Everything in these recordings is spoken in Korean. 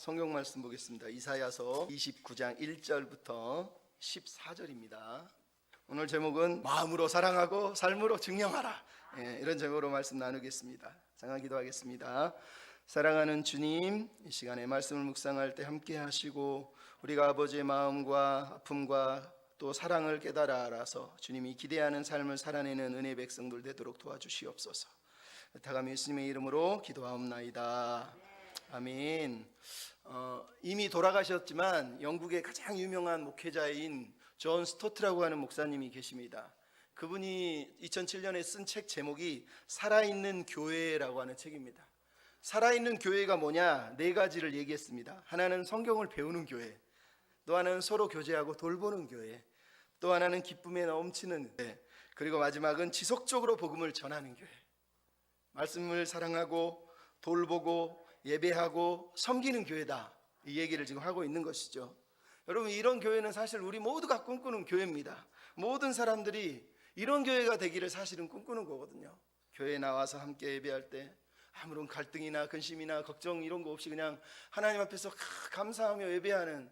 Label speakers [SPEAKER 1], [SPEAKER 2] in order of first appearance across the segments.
[SPEAKER 1] 성경 말씀 보겠습니다. 이사야서 29장 1절부터 14절입니다. 오늘 제목은 마음으로 사랑하고 삶으로 증명하라, 이런 제목으로 말씀 나누겠습니다. 장한 기도하겠습니다. 사랑하는 주님, 이 시간에 말씀을 묵상할 때 함께 하시고 우리가 아버지의 마음과 아픔과 또 사랑을 깨달아 알아서 주님이 기대하는 삶을 살아내는 은혜 백성들 되도록 도와주시옵소서. 부탁하며 예수님의 이름으로 기도하옵나이다. 아멘. 이미 돌아가셨지만 영국의 가장 유명한 목회자인 존 스토트라고 하는 목사님이 계십니다. 그분이 2007년에 쓴 책 제목이 살아있는 교회라고 하는 책입니다. 살아있는 교회가 뭐냐? 네 가지를 얘기했습니다. 하나는 성경을 배우는 교회, 또 하나는 서로 교제하고 돌보는 교회, 또 하나는 기쁨에 넘치는 교회, 그리고 마지막은 지속적으로 복음을 전하는 교회. 말씀을 사랑하고 돌보고 예배하고 섬기는 교회다, 이 얘기를 지금 하고 있는 것이죠. 여러분, 이런 교회는 사실 우리 모두가 꿈꾸는 교회입니다. 모든 사람들이 이런 교회가 되기를 사실은 꿈꾸는 거거든요. 교회에 나와서 함께 예배할 때 아무런 갈등이나 근심이나 걱정 이런 거 없이 그냥 하나님 앞에서 감사하며 예배하는,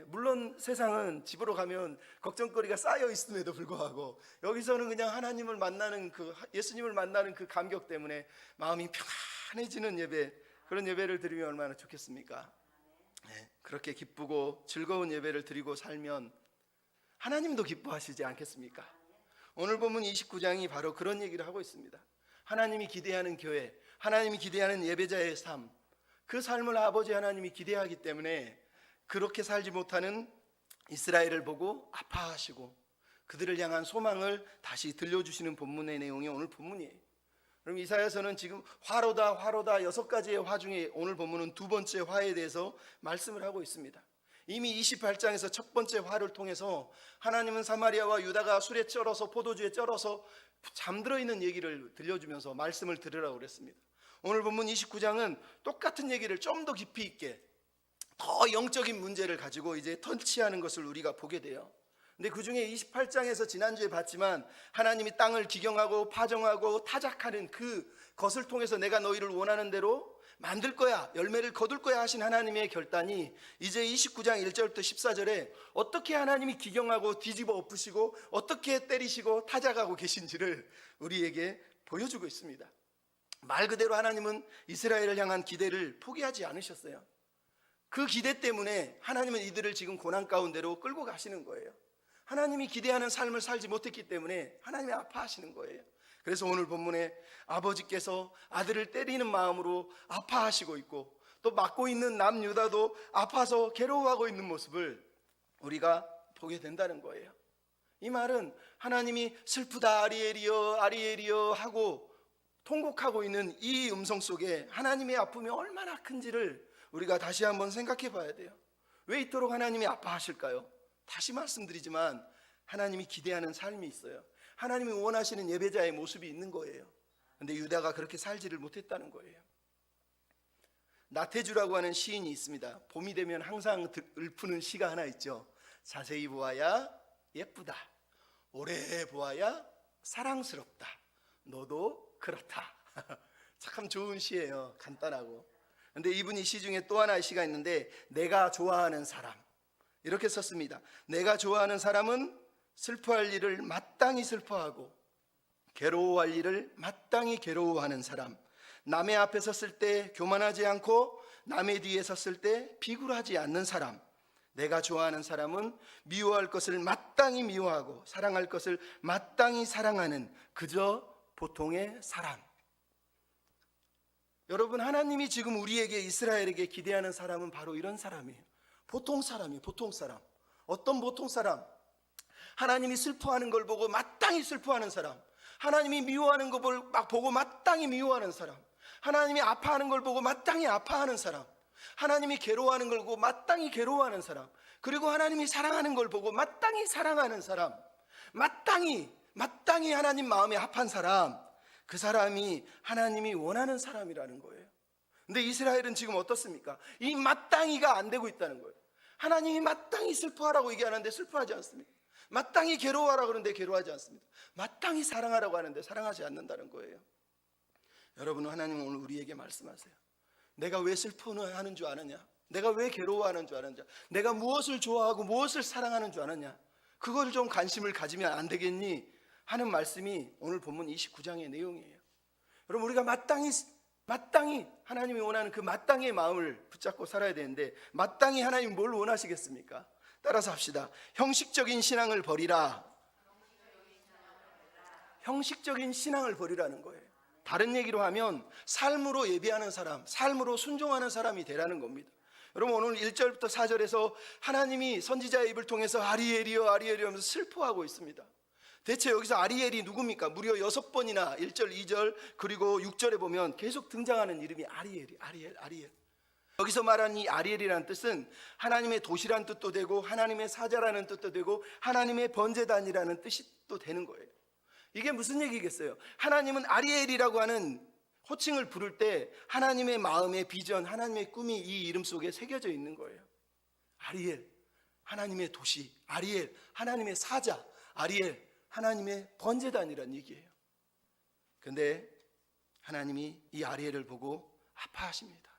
[SPEAKER 1] 물론 세상은 집으로 가면 걱정거리가 쌓여 있음에도 불구하고 여기서는 그냥 하나님을 만나는 예수님을 만나는 그 감격 때문에 마음이 평안해지는 예배, 그런 예배를 드리면 얼마나 좋겠습니까? 그렇게 기쁘고 즐거운 예배를 드리고 살면 하나님도 기뻐하시지 않겠습니까? 오늘 본문 29장이 바로 그런 얘기를 하고 있습니다. 하나님이 기대하는 교회, 하나님이 기대하는 예배자의 삶, 그 삶을 아버지 하나님이 기대하기 때문에 그렇게 살지 못하는 이스라엘을 보고 아파하시고 그들을 향한 소망을 다시 들려주시는 본문의 내용이 오늘 본문이에요. 그럼 이사야서는 지금 화로다 6가지의 화 중에 오늘 본문은 두 번째 화에 대해서 말씀을 하고 있습니다. 이미 28장에서 첫 번째 화를 통해서 하나님은 사마리아와 유다가 술에 쩔어서 포도주에 쩔어서 잠들어 있는 얘기를 들려주면서 말씀을 들으라고 그랬습니다. 오늘 본문 29장은 똑같은 얘기를 좀 더 깊이 있게 더 영적인 문제를 가지고 이제 터치하는 것을 우리가 보게 돼요. 근데 그 중에 28장에서 지난주에 봤지만 하나님이 땅을 기경하고 파정하고 타작하는 그 것을 통해서 내가 너희를 원하는 대로 만들 거야, 열매를 거둘 거야 하신 하나님의 결단이 이제 29장 1절부터 14절에 어떻게 하나님이 기경하고 뒤집어 엎으시고 어떻게 때리시고 타작하고 계신지를 우리에게 보여주고 있습니다. 말 그대로 하나님은 이스라엘을 향한 기대를 포기하지 않으셨어요. 그 기대 때문에 하나님은 이들을 지금 고난 가운데로 끌고 가시는 거예요. 하나님이 기대하는 삶을 살지 못했기 때문에 하나님이 아파하시는 거예요. 그래서 오늘 본문에 아버지께서 아들을 때리는 마음으로 아파하시고 있고 또 맡고 있는 남유다도 아파서 괴로워하고 있는 모습을 우리가 보게 된다는 거예요. 이 말은 하나님이 슬프다 아리엘이여 하고 통곡하고 있는 이 음성 속에 하나님의 아픔이 얼마나 큰지를 우리가 다시 한번 생각해 봐야 돼요. 왜 이토록 하나님이 아파하실까요? 다시 말씀드리지만 하나님이 기대하는 삶이 있어요. 하나님이 원하시는 예배자의 모습이 있는 거예요. 그런데 유다가 그렇게 살지를 못했다는 거예요. 나태주라고 하는 시인이 있습니다. 봄이 되면 항상 읊는 시가 하나 있죠. 자세히 보아야 예쁘다, 오래 보아야 사랑스럽다, 너도 그렇다. 참 좋은 시예요. 간단하고. 근데 이분이 시 중에 또 하나의 시가 있는데 내가 좋아하는 사람, 이렇게 썼습니다. 내가 좋아하는 사람은 슬퍼할 일을 마땅히 슬퍼하고 괴로워할 일을 마땅히 괴로워하는 사람, 남의 앞에 섰을 때 교만하지 않고 남의 뒤에 섰을 때 비굴하지 않는 사람, 내가 좋아하는 사람은 미워할 것을 마땅히 미워하고 사랑할 것을 마땅히 사랑하는 그저 보통의 사람. 여러분, 하나님이 지금 우리에게 이스라엘에게 기대하는 사람은 바로 이런 사람이에요. 보통 사람이에요. 보통 사람. 어떤 보통 사람? 하나님이 슬퍼하는 걸 보고 마땅히 슬퍼하는 사람, 하나님이 미워하는 걸 막 보고 마땅히 미워하는 사람, 하나님이 아파하는 걸 보고 마땅히 아파하는 사람, 하나님이 괴로워하는 걸 보고 마땅히 괴로워하는 사람, 그리고 하나님이 사랑하는 걸 보고 마땅히 사랑하는 사람, 마땅히 하나님 마음에 합한 사람, 그 사람이 하나님이 원하는 사람이라는 거예요. 근데 이스라엘은 지금 어떻습니까? 이 마땅히가 안 되고 있다는 거예요. 하나님이 마땅히 슬퍼하라고 얘기하는데 슬퍼하지 않습니다. 마땅히 괴로워하라고 하는데 괴로워하지 않습니다. 마땅히 사랑하라고 하는데 사랑하지 않는다는 거예요. 여러분, 하나님은 오늘 우리에게 말씀하세요. 내가 왜 슬퍼하는 줄 아느냐? 내가 왜 괴로워하는 줄 아느냐? 내가 무엇을 좋아하고 무엇을 사랑하는 줄 아느냐? 그걸 좀 관심을 가지면 안 되겠니? 하는 말씀이 오늘 본문 29장의 내용이에요. 여러분, 우리가 마땅히 하나님이 원하는 그 마땅의 마음을 붙잡고 살아야 되는데, 마땅히 하나님 뭘 원하시겠습니까? 따라서 합시다. 형식적인 신앙을 버리라. 형식적인 신앙을 버리라는 거예요. 다른 얘기로 하면 삶으로 예배하는 사람, 삶으로 순종하는 사람이 되라는 겁니다. 여러분, 오늘 1절부터 4절에서 하나님이 선지자의 입을 통해서 아리엘이여 아리엘이여 하면서 슬퍼하고 있습니다. 대체 여기서 아리엘이 누굽니까? 무려 6번이나 1절, 2절 그리고 6절에 보면 계속 등장하는 이름이 아리엘. 여기서 말하는 이 아리엘이라는 뜻은 하나님의 도시라는 뜻도 되고 하나님의 사자라는 뜻도 되고 하나님의 번제단이라는 뜻이 또 되는 거예요. 이게 무슨 얘기겠어요? 하나님은 아리엘이라고 하는 호칭을 부를 때 하나님의 마음의 비전, 하나님의 꿈이 이 이름 속에 새겨져 있는 거예요. 아리엘, 하나님의 도시. 아리엘, 하나님의 사자. 아리엘, 하나님의 번제단이라는 얘기예요. 근데 하나님이 이 아리엘을 보고 아파하십니다.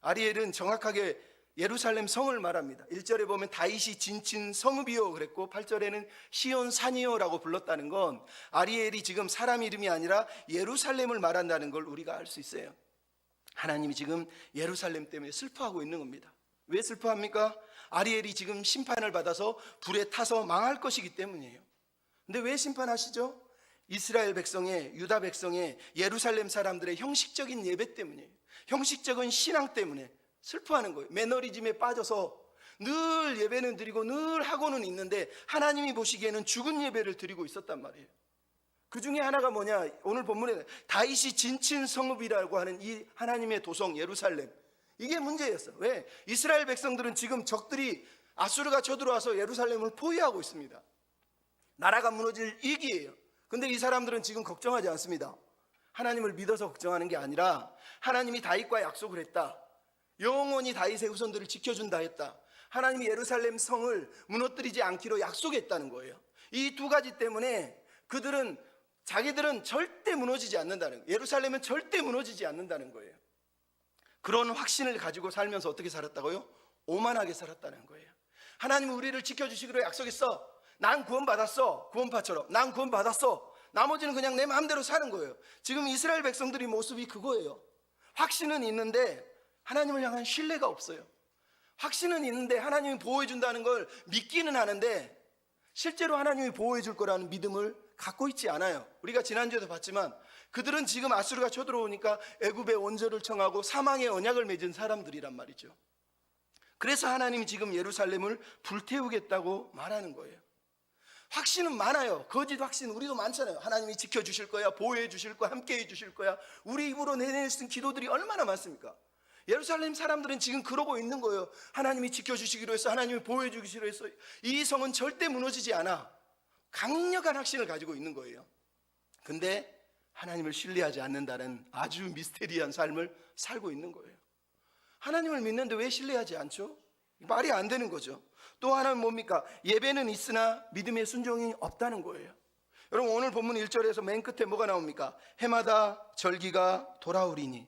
[SPEAKER 1] 아리엘은 정확하게 예루살렘 성을 말합니다. 1절에 보면 다윗이 진친 성읍이요 그랬고 8절에는 시온 산이요라고 불렀다는 건 아리엘이 지금 사람 이름이 아니라 예루살렘을 말한다는 걸 우리가 알 수 있어요. 하나님이 지금 예루살렘 때문에 슬퍼하고 있는 겁니다. 왜 슬퍼합니까? 아리엘이 지금 심판을 받아서 불에 타서 망할 것이기 때문이에요. 근데 왜 심판하시죠? 이스라엘 백성의, 유다 백성의, 예루살렘 사람들의 형식적인 예배 때문이에요. 형식적인 신앙 때문에 슬퍼하는 거예요. 매너리즘에 빠져서 늘 예배는 드리고 늘 하고는 있는데 하나님이 보시기에는 죽은 예배를 드리고 있었단 말이에요. 그 중에 하나가 뭐냐? 오늘 본문에 다윗이 진친 성읍이라고 하는 이 하나님의 도성 예루살렘, 이게 문제였어. 왜? 이스라엘 백성들은 지금 적들이 아수르가 쳐들어와서 예루살렘을 포위하고 있습니다. 나라가 무너질 위기예요. 근데 이 사람들은 지금 걱정하지 않습니다. 하나님을 믿어서 걱정하는 게 아니라 하나님이 다윗과 약속을 했다. 영원히 다윗의 후손들을 지켜준다 했다. 하나님이 예루살렘 성을 무너뜨리지 않기로 약속했다는 거예요. 이 두 가지 때문에 자기들은 절대 무너지지 않는다는 거예요. 예루살렘은 절대 무너지지 않는다는 거예요. 그런 확신을 가지고 살면서 어떻게 살았다고요? 오만하게 살았다는 거예요. 하나님은 우리를 지켜주시기로 약속했어. 난 구원받았어. 구원파처럼 난 구원받았어. 나머지는 그냥 내 마음대로 사는 거예요. 지금 이스라엘 백성들의 모습이 그거예요. 확신은 있는데 하나님을 향한 신뢰가 없어요. 확신은 있는데 하나님이 보호해 준다는 걸 믿기는 하는데 실제로 하나님이 보호해 줄 거라는 믿음을 갖고 있지 않아요. 우리가 지난주에도 봤지만 그들은 지금 아수르가 쳐들어오니까 애굽의 원조를 청하고 사망의 언약을 맺은 사람들이란 말이죠. 그래서 하나님이 지금 예루살렘을 불태우겠다고 말하는 거예요. 확신은 많아요. 거짓 확신 우리도 많잖아요. 하나님이 지켜주실 거야, 보호해 주실 거야, 함께해 주실 거야. 우리 입으로 내낼 수 있는 기도들이 얼마나 많습니까? 예루살렘 사람들은 지금 그러고 있는 거예요. 하나님이 지켜주시기로 했어. 하나님이 보호해 주시기로 했어. 이 성은 절대 무너지지 않아. 강력한 확신을 가지고 있는 거예요. 근데 하나님을 신뢰하지 않는다는 아주 미스테리한 삶을 살고 있는 거예요. 하나님을 믿는데 왜 신뢰하지 않죠? 말이 안 되는 거죠. 또 하나는 뭡니까? 예배는 있으나 믿음의 순종이 없다는 거예요. 여러분, 오늘 본문 1절에서 맨 끝에 뭐가 나옵니까? 해마다 절기가 돌아오리니.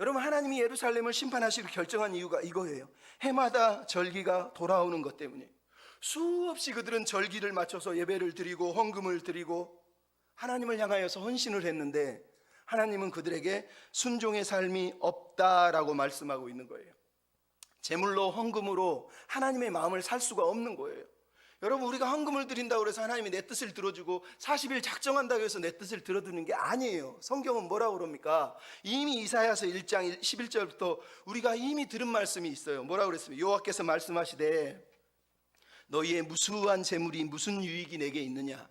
[SPEAKER 1] 여러분, 하나님이 예루살렘을 심판하시기로 결정한 이유가 이거예요. 해마다 절기가 돌아오는 것 때문에 수없이 그들은 절기를 맞춰서 예배를 드리고 헌금을 드리고 하나님을 향하여서 헌신을 했는데 하나님은 그들에게 순종의 삶이 없다라고 말씀하고 있는 거예요. 제물로 헌금으로 하나님의 마음을 살 수가 없는 거예요. 여러분, 우리가 헌금을 드린다고 해서 하나님이 내 뜻을 들어주고 40일 작정한다고 해서 내 뜻을 들어주는 게 아니에요. 성경은 뭐라고 그럽니까? 이미 이사야서 1장 11절부터 우리가 이미 들은 말씀이 있어요. 뭐라고 그랬습니까? 여호와께서 말씀하시되 너희의 무수한 재물이 무슨 유익이 내게 있느냐?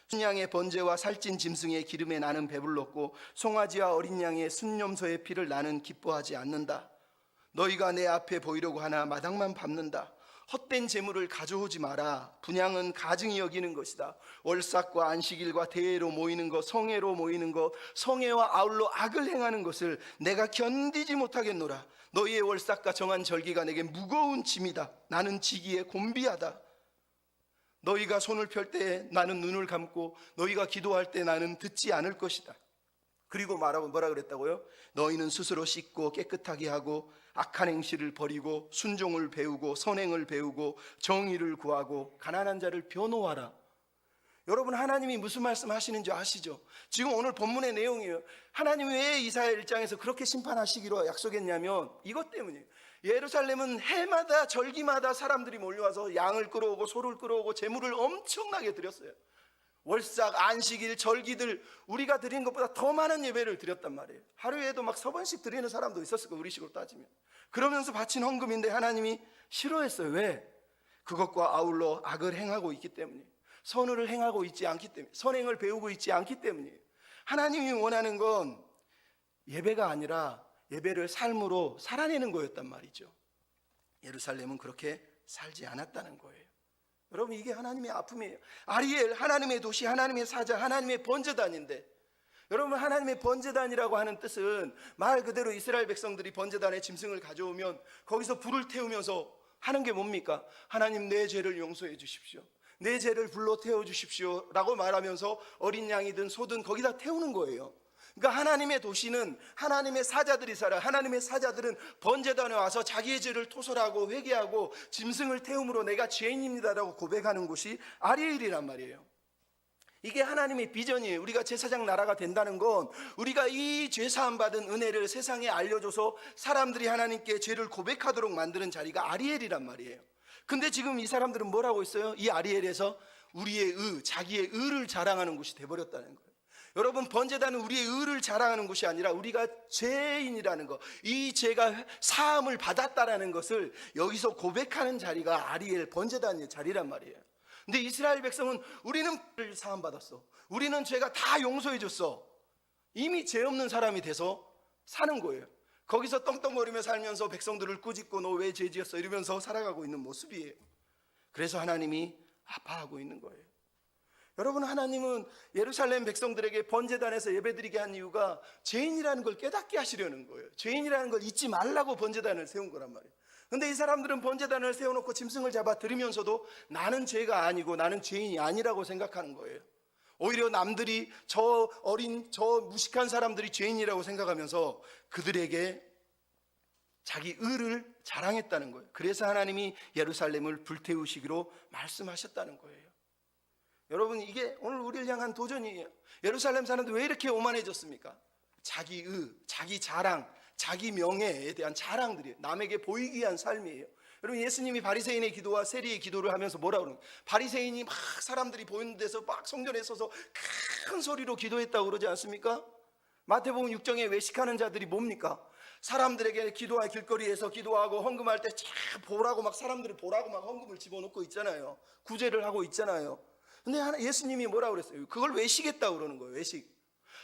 [SPEAKER 1] 순양의 번제와 살찐 짐승의 기름에 나는 배불렀고 송아지와 어린 양의 순염소의 피를 나는 기뻐하지 않는다. 너희가 내 앞에 보이려고 하나 마당만 밟는다. 헛된 재물을 가져오지 마라. 분향은 가증히 여기는 것이다. 월삭과 안식일과 대회로 모이는 것, 성회로 모이는 것, 성회와 아울러 악을 행하는 것을 내가 견디지 못하겠노라. 너희의 월삭과 정한 절기가 내게 무거운 짐이다. 나는 지기에 곤비하다. 너희가 손을 펼 때 나는 눈을 감고 너희가 기도할 때 나는 듣지 않을 것이다. 그리고 말하고 뭐라 그랬다고요? 너희는 스스로 씻고 깨끗하게 하고 악한 행실을 버리고 순종을 배우고 선행을 배우고 정의를 구하고 가난한 자를 변호하라. 여러분, 하나님이 무슨 말씀 하시는지 아시죠? 지금 오늘 본문의 내용이에요. 하나님이 왜 이사야 1장에서 그렇게 심판하시기로 약속했냐면 이것 때문이에요. 예루살렘은 해마다 절기마다 사람들이 몰려와서 양을 끌어오고 소를 끌어오고 제물을 엄청나게 드렸어요. 월삭, 안식일, 절기들 우리가 드린 것보다 더 많은 예배를 드렸단 말이에요. 하루에도 막 서번씩 드리는 사람도 있었을 거예요, 우리식으로 따지면. 그러면서 바친 헌금인데 하나님이 싫어했어요. 왜? 그것과 아울러 악을 행하고 있기 때문이에요. 선을 행하고 있지 않기 때문에, 선행을 배우고 있지 않기 때문이에요. 하나님이 원하는 건 예배가 아니라 예배를 삶으로 살아내는 거였단 말이죠. 예루살렘은 그렇게 살지 않았다는 거예요. 여러분, 이게 하나님의 아픔이에요. 아리엘, 하나님의 도시, 하나님의 사자, 하나님의 번제단인데, 여러분, 하나님의 번제단이라고 하는 뜻은 말 그대로 이스라엘 백성들이 번제단에 짐승을 가져오면 거기서 불을 태우면서 하는 게 뭡니까? 하나님, 내 죄를 용서해 주십시오, 내 죄를 불로 태워 주십시오 라고 말하면서 어린 양이든 소든 거기다 태우는 거예요. 그러니까 하나님의 도시는 하나님의 사자들이 살아. 하나님의 사자들은 번제단에 와서 자기의 죄를 토설하고 회개하고 짐승을 태움으로 내가 죄인입니다라고 고백하는 곳이 아리엘이란 말이에요. 이게 하나님의 비전이에요. 우리가 제사장 나라가 된다는 건 우리가 이 죄사함 받은 은혜를 세상에 알려줘서 사람들이 하나님께 죄를 고백하도록 만드는 자리가 아리엘이란 말이에요. 근데 지금 이 사람들은 뭐라고 있어요? 이 아리엘에서 우리의 자기의 의를 자랑하는 곳이 돼버렸다는 거예요. 여러분, 번제단은 우리의 의를 자랑하는 것이 아니라 우리가 죄인이라는 것, 이 죄가 사함을 받았다라는 것을 여기서 고백하는 자리가 아리엘 번제단의 자리란 말이에요. 근데 이스라엘 백성은 우리는 사함 받았어, 우리는 죄가 다 용서해 줬어, 이미 죄 없는 사람이 돼서 사는 거예요. 거기서 떵떵거리며 살면서 백성들을 꾸짖고 너 왜 죄 지었어 이러면서 살아가고 있는 모습이에요. 그래서 하나님이 아파하고 있는 거예요. 여러분, 하나님은 예루살렘 백성들에게 번제단에서 예배드리게 한 이유가 죄인이라는 걸 깨닫게 하시려는 거예요. 죄인이라는 걸 잊지 말라고 번제단을 세운 거란 말이에요. 근데 이 사람들은 번제단을 세워놓고 짐승을 잡아 드리면서도 나는 죄가 아니고 나는 죄인이 아니라고 생각하는 거예요. 오히려 남들이 저 어린, 저 무식한 사람들이 죄인이라고 생각하면서 그들에게 자기 의를 자랑했다는 거예요. 그래서 하나님이 예루살렘을 불태우시기로 말씀하셨다는 거예요. 여러분, 이게 오늘 우리를 향한 도전이에요. 예루살렘 사람들 왜 이렇게 오만해졌습니까? 자기 의, 자기 자랑, 자기 명예에 대한 자랑들이에요. 남에게 보이기 위한 삶이에요. 여러분, 예수님이 바리새인의 기도와 세리의 기도를 하면서 뭐라 그러는 거예요? 바리새인이 막 사람들이 보이는 데서 막 성전에 서서 큰 소리로 기도했다고 그러지 않습니까? 마태복음 6장에 외식하는 자들이 뭡니까? 사람들에게 기도할 길거리에서 기도하고 헌금할 때 쫙 보라고 막 사람들을 보라고 막 헌금을 집어넣고 있잖아요. 구제를 하고 있잖아요. 근데 예수님이 뭐라고 그랬어요? 그걸 외식했다고 그러는 거예요. 외식.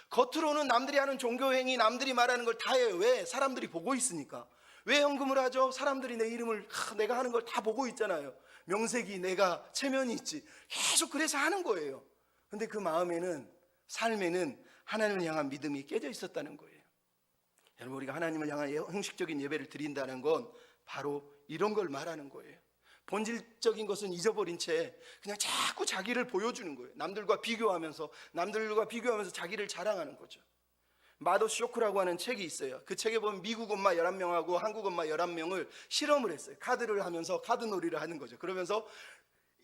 [SPEAKER 1] 겉으로는 남들이 하는 종교행위, 남들이 말하는 걸 다 해요. 왜? 사람들이 보고 있으니까. 왜 헌금을 하죠? 사람들이 내 이름을 내가 하는 걸 다 보고 있잖아요. 명색이 내가 체면이 있지. 계속 그래서 하는 거예요. 근데 그 마음에는, 삶에는 하나님을 향한 믿음이 깨져 있었다는 거예요. 여러분, 우리가 하나님을 향한 형식적인 예배를 드린다는 건 바로 이런 걸 말하는 거예요. 본질적인 것은 잊어버린 채 그냥 자꾸 자기를 보여주는 거예요. 남들과 비교하면서 자기를 자랑하는 거죠. 마더 쇼크라고 하는 책이 있어요. 그 책에 보면 미국 엄마 11명하고 한국 엄마 11명을 실험을 했어요. 카드를 하면서 카드놀이를 하는 거죠. 그러면서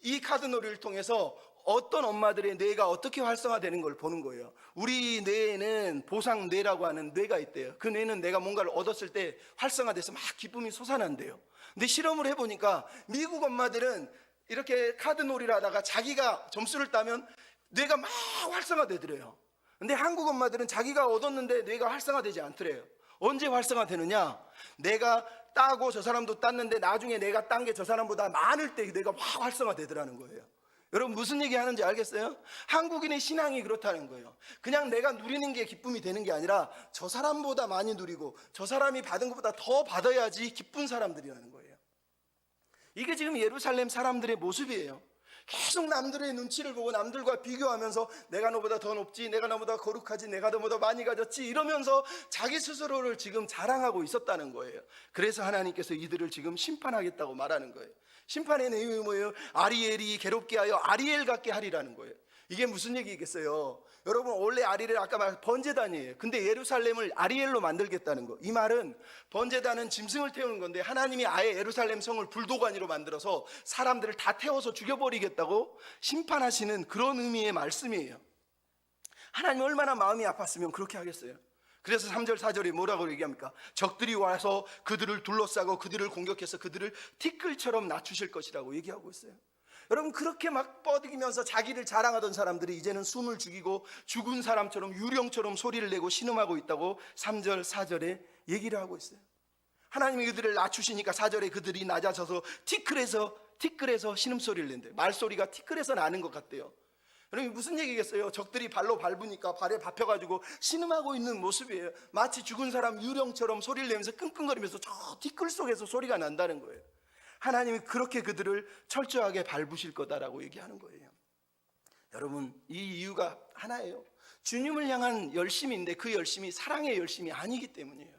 [SPEAKER 1] 이 카드놀이를 통해서 어떤 엄마들의 뇌가 어떻게 활성화되는 걸 보는 거예요. 우리 뇌에는 보상뇌라고 하는 뇌가 있대요. 그 뇌는 내가 뭔가를 얻었을 때 활성화돼서 막 기쁨이 솟아난대요. 근데 실험을 해보니까 미국 엄마들은 이렇게 카드놀이를 하다가 자기가 점수를 따면 뇌가 막 활성화되더래요. 근데 한국 엄마들은 자기가 얻었는데 뇌가 활성화되지 않더래요. 언제 활성화되느냐? 내가 따고 저 사람도 땄는데 나중에 내가 딴 게 저 사람보다 많을 때 뇌가 막 활성화되더라는 거예요. 여러분, 무슨 얘기 하는지 알겠어요? 한국인의 신앙이 그렇다는 거예요. 그냥 내가 누리는 게 기쁨이 되는 게 아니라 저 사람보다 많이 누리고 저 사람이 받은 것보다 더 받아야지 기쁜 사람들이라는 거예요. 이게 지금 예루살렘 사람들의 모습이에요. 계속 남들의 눈치를 보고 남들과 비교하면서 내가 너보다 더 높지, 내가 너보다 거룩하지, 내가 너보다 많이 가졌지 이러면서 자기 스스로를 지금 자랑하고 있었다는 거예요. 그래서 하나님께서 이들을 지금 심판하겠다고 말하는 거예요. 심판의 내용이 뭐예요? 아리엘이 괴롭게 하여 아리엘 같게 하리라는 거예요. 이게 무슨 얘기겠어요? 여러분, 원래 아리엘 아까 말 번제단이에요. 근데 예루살렘을 아리엘로 만들겠다는 거. 이 말은 번제단은 짐승을 태우는 건데 하나님이 아예 예루살렘 성을 불도가니로 만들어서 사람들을 다 태워서 죽여버리겠다고 심판하시는 그런 의미의 말씀이에요. 하나님 얼마나 마음이 아팠으면 그렇게 하겠어요? 그래서 3절 4절이 뭐라고 얘기합니까? 적들이 와서 그들을 둘러싸고 그들을 공격해서 그들을 티끌처럼 낮추실 것이라고 얘기하고 있어요. 여러분, 그렇게 막 뻗으면서 자기를 자랑하던 사람들이 이제는 숨을 죽이고 죽은 사람처럼 유령처럼 소리를 내고 신음하고 있다고 3절 4절에 얘기를 하고 있어요. 하나님이 그들을 낮추시니까 4절에 그들이 낮아져서 티끌에서 신음소리를 낸대요. 말소리가 티끌에서 나는 것 같대요. 여러분, 무슨 얘기겠어요? 적들이 발로 밟으니까 발에 밟혀가지고 신음하고 있는 모습이에요. 마치 죽은 사람 유령처럼 소리를 내면서 끙끙거리면서 저 티끌 속에서 소리가 난다는 거예요. 하나님이 그렇게 그들을 철저하게 밟으실 거다라고 얘기하는 거예요. 여러분, 이 이유가 하나예요. 주님을 향한 열심인데 그 열심이 사랑의 열심이 아니기 때문이에요.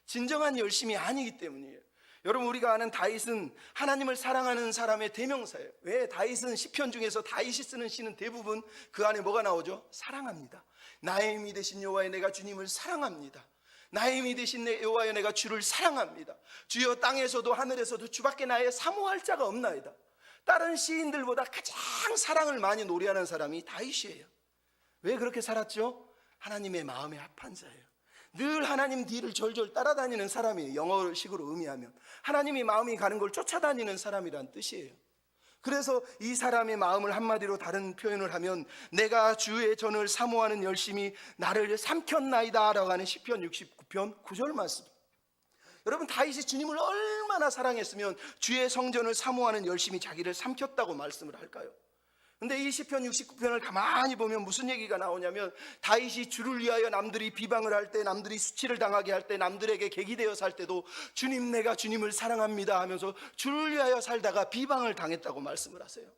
[SPEAKER 1] 진정한 열심이 아니기 때문이에요. 여러분, 우리가 아는 다윗은 하나님을 사랑하는 사람의 대명사예요. 왜? 다윗은 시편 중에서 다윗이 쓰는 시는 대부분 그 안에 뭐가 나오죠? 사랑합니다. 나의 힘이 되신 여호와여, 내가 주님을 사랑합니다. 나의 힘이 되신 여호와여, 내가 주를 사랑합니다. 주여, 땅에서도 하늘에서도 주밖에 나의 사모할 자가 없나이다. 다른 시인들보다 가장 사랑을 많이 노래하는 사람이 다윗이에요. 왜 그렇게 살았죠? 하나님의 마음에 합한 자예요. 늘 하나님 뒤를 졸졸 따라다니는 사람이에요. 영어식으로 의미하면 하나님이 마음이 가는 걸 쫓아다니는 사람이란 뜻이에요. 그래서 이 사람의 마음을 한마디로 다른 표현을 하면 내가 주의 전을 사모하는 열심이 나를 삼켰나이다 라고 하는 시편 69편 9절 말씀. 여러분, 다윗이 주님을 얼마나 사랑했으면 주의 성전을 사모하는 열심이 자기를 삼켰다고 말씀을 할까요? 근데 이 시편 69편을 가만히 보면 무슨 얘기가 나오냐면 다윗이 주를 위하여 남들이 비방을 할 때, 남들이 수치를 당하게 할 때, 남들에게 객이 되어 살 때도 주님, 내가 주님을 사랑합니다 하면서 주를 위하여 살다가 비방을 당했다고 말씀을 하세요.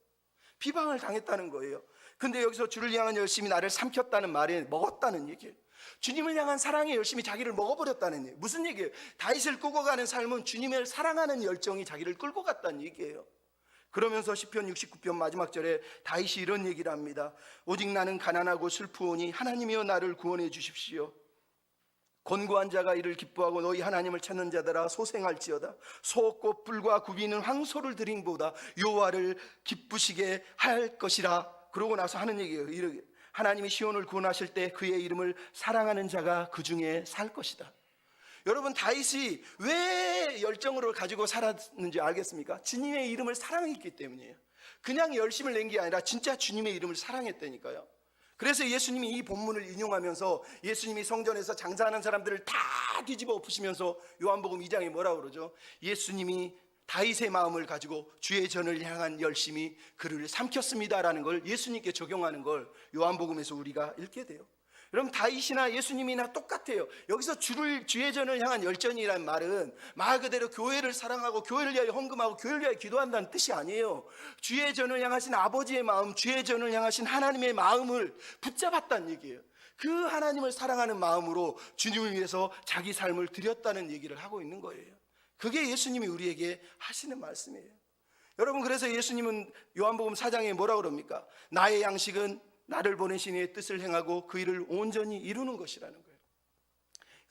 [SPEAKER 1] 비방을 당했다는 거예요. 근데 여기서 주를 향한 열심이 나를 삼켰다는 말에 먹었다는 얘기예요. 주님을 향한 사랑의 열심이 자기를 먹어버렸다는 얘기예요. 무슨 얘기예요? 다윗을 끌고 가는 삶은 주님을 사랑하는 열정이 자기를 끌고 갔다는 얘기예요. 그러면서 시편 69편 마지막 절에 다윗이 이런 얘기를 합니다. 오직 나는 가난하고 슬프오니 하나님이여 나를 구원해 주십시오. 곤고한 자가 이를 기뻐하고 너희 하나님을 찾는 자들아 소생할지어다. 소옥과 뿔과 굽이는 황소를 드린 보다 여호와를 기쁘시게 할 것이라. 그러고 나서 하는 얘기예요. 하나님이 시온을 구원하실 때 그의 이름을 사랑하는 자가 그 중에 살 것이다. 여러분, 다윗이 왜 열정으로 가지고 살았는지 알겠습니까? 주님의 이름을 사랑했기 때문이에요. 그냥 열심을 낸 게 아니라 진짜 주님의 이름을 사랑했다니까요. 그래서 예수님이 이 본문을 인용하면서 예수님이 성전에서 장사하는 사람들을 다 뒤집어 엎으시면서 요한복음 2장에 뭐라고 그러죠? 예수님이 다윗의 마음을 가지고 주의 전을 향한 열심이 그를 삼켰습니다라는 걸 예수님께 적용하는 걸 요한복음에서 우리가 읽게 돼요. 여러분, 다윗이나 예수님이나 똑같아요. 여기서 주의 전을 향한 열정이라는 말은 말 그대로 교회를 사랑하고 교회를 위하여 헌금하고 교회를 위하여 기도한다는 뜻이 아니에요. 주의 전을 향하신 아버지의 마음, 주의 전을 향하신 하나님의 마음을 붙잡았다는 얘기예요. 그 하나님을 사랑하는 마음으로 주님을 위해서 자기 삶을 드렸다는 얘기를 하고 있는 거예요. 그게 예수님이 우리에게 하시는 말씀이에요. 여러분, 그래서 예수님은 요한복음 4장에 뭐라고 그럽니까? 나의 양식은 나를 보내신 이의 뜻을 행하고 그 일을 온전히 이루는 것이라는 거예요.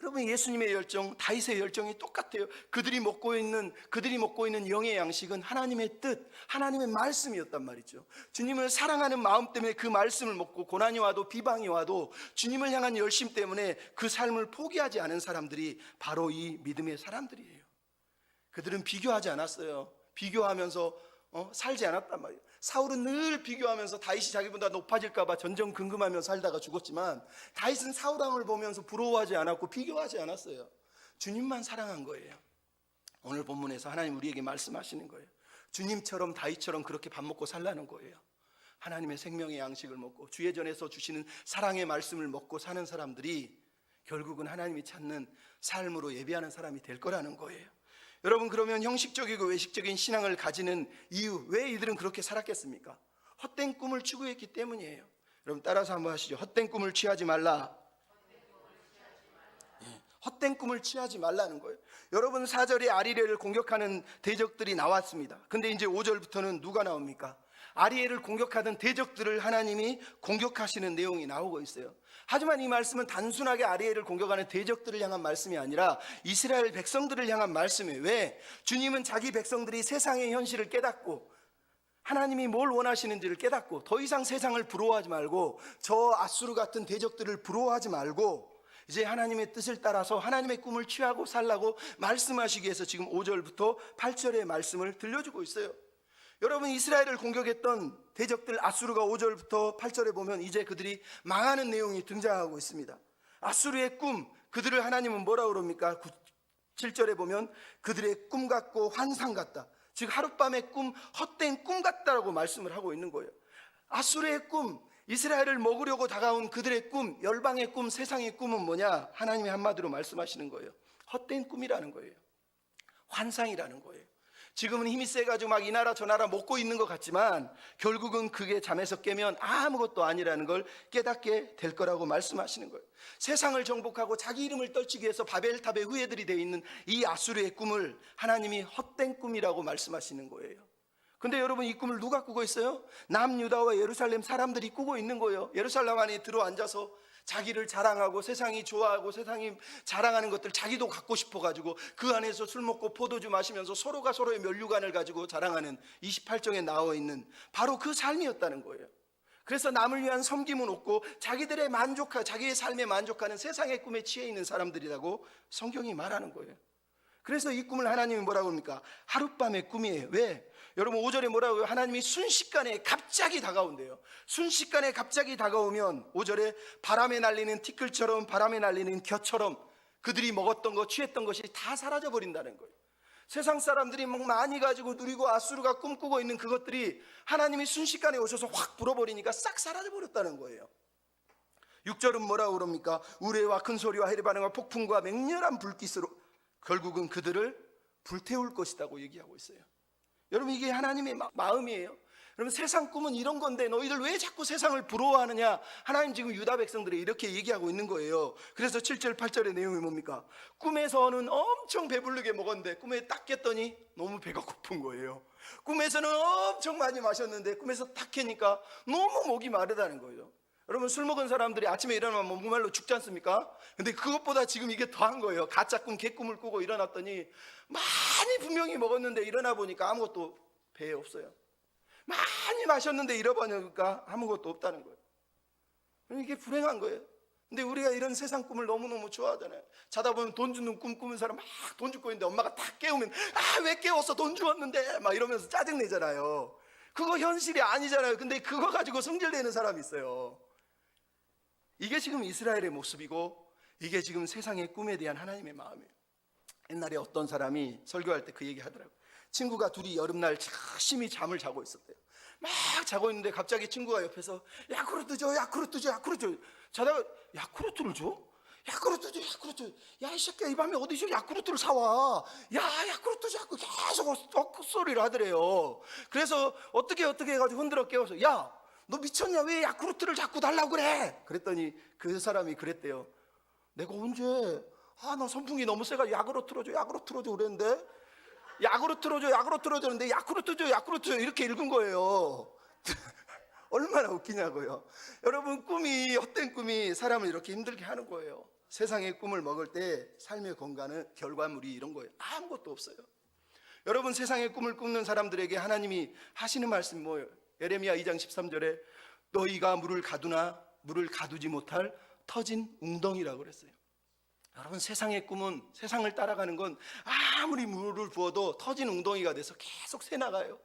[SPEAKER 1] 여러분, 예수님의 열정, 다윗의 열정이 똑같아요. 그들이 먹고 있는 영의 양식은 하나님의 뜻, 하나님의 말씀이었단 말이죠. 주님을 사랑하는 마음 때문에 그 말씀을 먹고 고난이 와도 비방이 와도 주님을 향한 열심 때문에 그 삶을 포기하지 않은 사람들이 바로 이 믿음의 사람들이에요. 그들은 비교하지 않았어요. 비교하면서 살지 않았단 말이에요. 사울은 늘 비교하면서 다윗이 자기보다 높아질까 봐 전전긍긍하며 살다가 죽었지만 다윗은 사울왕을 보면서 부러워하지 않았고 비교하지 않았어요. 주님만 사랑한 거예요. 오늘 본문에서 하나님 우리에게 말씀하시는 거예요. 주님처럼 다윗처럼 그렇게 밥 먹고 살라는 거예요. 하나님의 생명의 양식을 먹고 주의 전에서 주시는 사랑의 말씀을 먹고 사는 사람들이 결국은 하나님이 찾는 삶으로 예배하는 사람이 될 거라는 거예요. 여러분, 그러면 형식적이고 외식적인 신앙을 가지는 이유, 왜 이들은 그렇게 살았겠습니까? 헛된 꿈을 추구했기 때문이에요. 여러분, 따라서 한번 하시죠. 헛된 꿈을 취하지 말라. 헛된 꿈을 취하지 말라는 거예요. 여러분, 4절에 아리엘을 공격하는 대적들이 나왔습니다. 근데 이제 5절부터는 누가 나옵니까? 아리엘을 공격하던 대적들을 하나님이 공격하시는 내용이 나오고 있어요. 하지만 이 말씀은 단순하게 아리엘을 공격하는 대적들을 향한 말씀이 아니라 이스라엘 백성들을 향한 말씀이에요. 왜? 주님은 자기 백성들이 세상의 현실을 깨닫고 하나님이 뭘 원하시는지를 깨닫고 더 이상 세상을 부러워하지 말고 저 아수르 같은 대적들을 부러워하지 말고 이제 하나님의 뜻을 따라서 하나님의 꿈을 취하고 살라고 말씀하시기 위해서 지금 5절부터 8절의 말씀을 들려주고 있어요. 여러분, 이스라엘을 공격했던 대적들 아수르가 5절부터 8절에 보면 이제 그들이 망하는 내용이 등장하고 있습니다. 아수르의 꿈, 그들을 하나님은 뭐라고 그럽니까? 7절에 보면 그들의 꿈 같고 환상 같다, 즉 하룻밤의 꿈, 헛된 꿈 같다라고 말씀을 하고 있는 거예요. 아수르의 꿈, 이스라엘을 먹으려고 다가온 그들의 꿈, 열방의 꿈, 세상의 꿈은 뭐냐? 하나님이 한마디로 말씀하시는 거예요. 헛된 꿈이라는 거예요. 환상이라는 거예요. 지금은 힘이 세가지고 막 이 나라 저 나라 먹고 있는 것 같지만 결국은 그게 잠에서 깨면 아무것도 아니라는 걸 깨닫게 될 거라고 말씀하시는 거예요. 세상을 정복하고 자기 이름을 떨치기 위해서 바벨탑의 후예들이 되어 있는 이 아수르의 꿈을 하나님이 헛된 꿈이라고 말씀하시는 거예요. 근데 여러분, 이 꿈을 누가 꾸고 있어요? 남유다와 예루살렘 사람들이 꾸고 있는 거예요. 예루살렘 안에 들어앉아서 자기를 자랑하고 세상이 좋아하고 세상이 자랑하는 것들 자기도 갖고 싶어가지고 그 안에서 술 먹고 포도주 마시면서 서로가 서로의 면류관을 가지고 자랑하는 28장에 나와 있는 바로 그 삶이었다는 거예요. 그래서 남을 위한 섬김은 없고 자기들의 자기의 삶에 만족하는 세상의 꿈에 취해 있는 사람들이라고 성경이 말하는 거예요. 그래서 이 꿈을 하나님이 뭐라고 합니까? 하룻밤의 꿈이에요. 왜? 여러분, 5절에 뭐라고 해요? 하나님이 순식간에 갑자기 다가온대요. 순식간에 갑자기 다가오면 5절에 바람에 날리는 티끌처럼, 바람에 날리는 겨처럼 그들이 먹었던 것, 취했던 것이 다 사라져 버린다는 거예요. 세상 사람들이 막 많이 가지고 누리고 아수르가 꿈꾸고 있는 그것들이 하나님이 순식간에 오셔서 확 불어버리니까 싹 사라져 버렸다는 거예요. 6절은 뭐라고 그럽니까? 우레와 큰 소리와 해리 반응과 폭풍과 맹렬한 불빛으로 결국은 그들을 불태울 것이라고 얘기하고 있어요. 여러분, 이게 하나님의 마음이에요. 여러분, 세상 꿈은 이런 건데 너희들 왜 자꾸 세상을 부러워하느냐? 하나님 지금 유다 백성들이 이렇게 얘기하고 있는 거예요. 그래서 7절 8절의 내용이 뭡니까? 꿈에서는 엄청 배부르게 먹었는데 꿈에 딱 깼더니 너무 배가 고픈 거예요. 꿈에서는 엄청 많이 마셨는데 꿈에서 딱 깨니까 너무 목이 마르다는 거예요. 여러분, 술 먹은 사람들이 아침에 일어나면 목말로 죽지 않습니까? 근데 그것보다 지금 이게 더한 거예요. 가짜 꿈, 개꿈을 꾸고 일어났더니 많이 분명히 먹었는데 일어나 보니까 아무것도 배에 없어요. 많이 마셨는데 잃어버리니까 아무것도 없다는 거예요. 이게 불행한 거예요. 근데 우리가 이런 세상 꿈을 너무너무 좋아하잖아요. 자다 보면 돈 주는 꿈 꾸는 사람 막 돈 주고 있는데 엄마가 딱 깨우면 왜 깨웠어? 돈 주었는데 막 이러면서 짜증내잖아요. 그거 현실이 아니잖아요. 근데 그거 가지고 성질내는 사람이 있어요. 이게 지금 이스라엘의 모습이고 이게 지금 세상의 꿈에 대한 하나님의 마음이에요. 옛날에 어떤 사람이 설교할 때 그 얘기 하더라고요. 친구가 둘이 여름날 열심히 잠을 자고 있었대요. 막 자고 있는데 갑자기 친구가 옆에서 야쿠르트 줘, 야쿠르트 줘, 야쿠르트 줘. 자다가 야쿠르트를 줘? 야쿠르트 줘, 야쿠르트 줘. 야, 이 새끼야, 이 밤에 어디서 야쿠르트를 사와? 야, 야쿠르트 자꾸 계속 헛소리를 하더래요. 그래서 어떻게 해가지고 흔들어 깨워서 야, 너 미쳤냐? 왜 야쿠르트를 자꾸 달라고 그래? 그랬더니 그 사람이 그랬대요. 내가 언제 나 선풍기 너무 세가지고 야쿠르트 줘 그랬는데 야쿠르트 줘 했는데 야쿠르트 줘 이렇게 읽은 거예요. 얼마나 웃기냐고요. 여러분, 헛된 꿈이 사람을 이렇게 힘들게 하는 거예요. 세상의 꿈을 먹을 때 삶의 결과물이 이런 거예요. 아무것도 없어요. 여러분, 세상의 꿈을 꾸는 사람들에게 하나님이 하시는 말씀이 뭐예요? 예레미야 2장 13절에 너희가 물을 가두나 물을 가두지 못할 터진 웅덩이라고 그랬어요. 여러분, 세상의 꿈은, 세상을 따라가는 건 아무리 물을 부어도 터진 웅덩이가 돼서 계속 새나가요.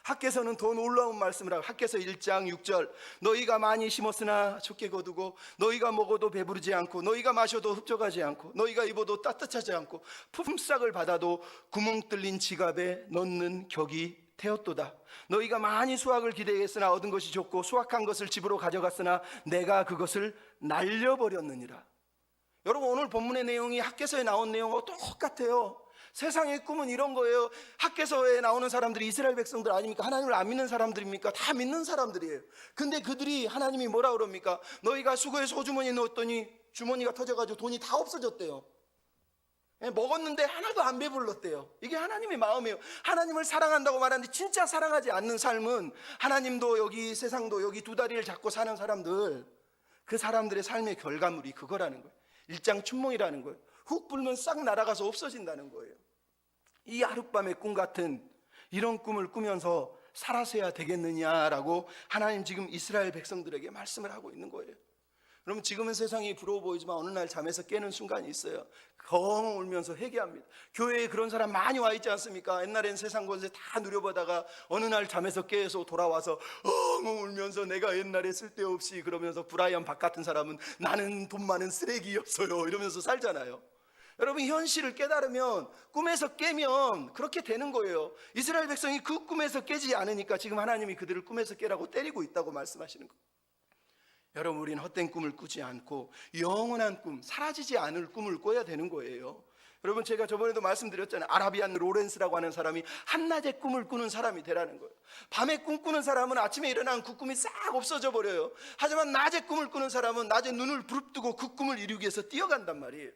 [SPEAKER 1] 학개서는 더 놀라운 말씀을 하고, 학개서 1장 6절 너희가 많이 심었으나 적게 거두고 너희가 먹어도 배부르지 않고 너희가 마셔도 흡족하지 않고 너희가 입어도 따뜻하지 않고 품삯을 받아도 구멍 뚫린 지갑에 넣는 격이 되었도다. 너희가 많이 수확을 기대했으나 얻은 것이 좋고 수확한 것을 집으로 가져갔으나 내가 그것을 날려버렸느니라. 여러분, 오늘 본문의 내용이 학개서에 나온 내용하고 똑같아요. 세상의 꿈은 이런 거예요. 학개서에 나오는 사람들이 이스라엘 백성들 아닙니까? 하나님을 안 믿는 사람들입니까? 다 믿는 사람들이에요. 근데 그들이 하나님이 뭐라 그럽니까? 너희가 수거에 소주머니에 넣었더니 주머니가 터져가지고 돈이 다 없어졌대요. 먹었는데 하나도 안 배불렀대요. 이게 하나님의 마음이에요. 하나님을 사랑한다고 말하는데 진짜 사랑하지 않는 삶은, 하나님도 여기 세상도 여기 두 다리를 잡고 사는 사람들, 그 사람들의 삶의 결과물이 그거라는 거예요. 일장춘몽이라는 거예요. 훅 불면 싹 날아가서 없어진다는 거예요. 이 하룻밤의 꿈 같은 이런 꿈을 꾸면서 살아서야 되겠느냐라고 하나님 지금 이스라엘 백성들에게 말씀을 하고 있는 거예요. 그러면 지금은 세상이 부러워 보이지만 어느 날 잠에서 깨는 순간이 있어요. 엉 울면서 회개합니다. 교회에 그런 사람 많이 와 있지 않습니까? 옛날엔 세상 권세 다 누려보다가 어느 날 잠에서 깨서 돌아와서 엉 울면서 내가 옛날에 쓸데없이, 그러면서 브라이언 박 같은 사람은 나는 돈 많은 쓰레기였어요 이러면서 살잖아요. 여러분, 현실을 깨달으면, 꿈에서 깨면 그렇게 되는 거예요. 이스라엘 백성이 그 꿈에서 깨지 않으니까 지금 하나님이 그들을 꿈에서 깨라고 때리고 있다고 말씀하시는 거예요. 여러분, 우리는 헛된 꿈을 꾸지 않고 영원한 꿈, 사라지지 않을 꿈을 꿔야 되는 거예요. 여러분, 제가 저번에도 말씀드렸잖아요. 아라비안 로렌스라고 하는 사람이 한낮에 꿈을 꾸는 사람이 되라는 거예요. 밤에 꿈꾸는 사람은 아침에 일어나면 그 꿈이 싹 없어져 버려요. 하지만 낮에 꿈을 꾸는 사람은 낮에 눈을 부릅뜨고 그 꿈을 이루기 위해서 뛰어간단 말이에요.